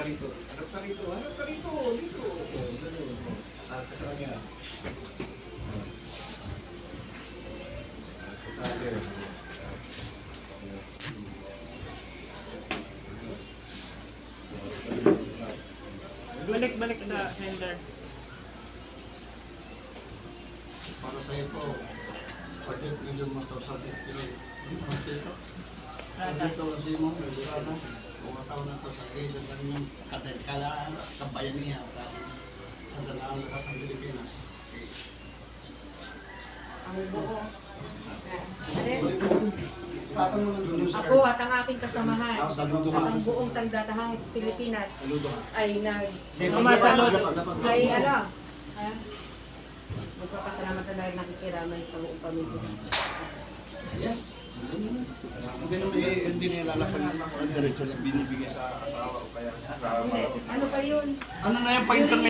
rito. Harap ka rito. Harap ka rito. Dito. Harap ka sa kanya. Balik sa sender. Para sa ito, Sergeant Major Master Sergeant Pinoy. Ito si Mong Lurano. Mga taon na ito sa isa sa kanyang kabayaniya sa Dalaang Lakas ng Pilipinas. Ang buo. Patang mo ng dulo, sir. Ako at ang aking kasamahan Ako, saludo at ka. ang buong sagdatahang Pilipinas Saludo ka. ay ay ano, ha? Magpapasalamat na dahil nakikiramay sa buong pamilya. Yes. Hindi naman hindi nila lalapan ng diretso na binibigay sa asawa o kaya sa Hindi, ano pa yun? Ano na yan pa internet?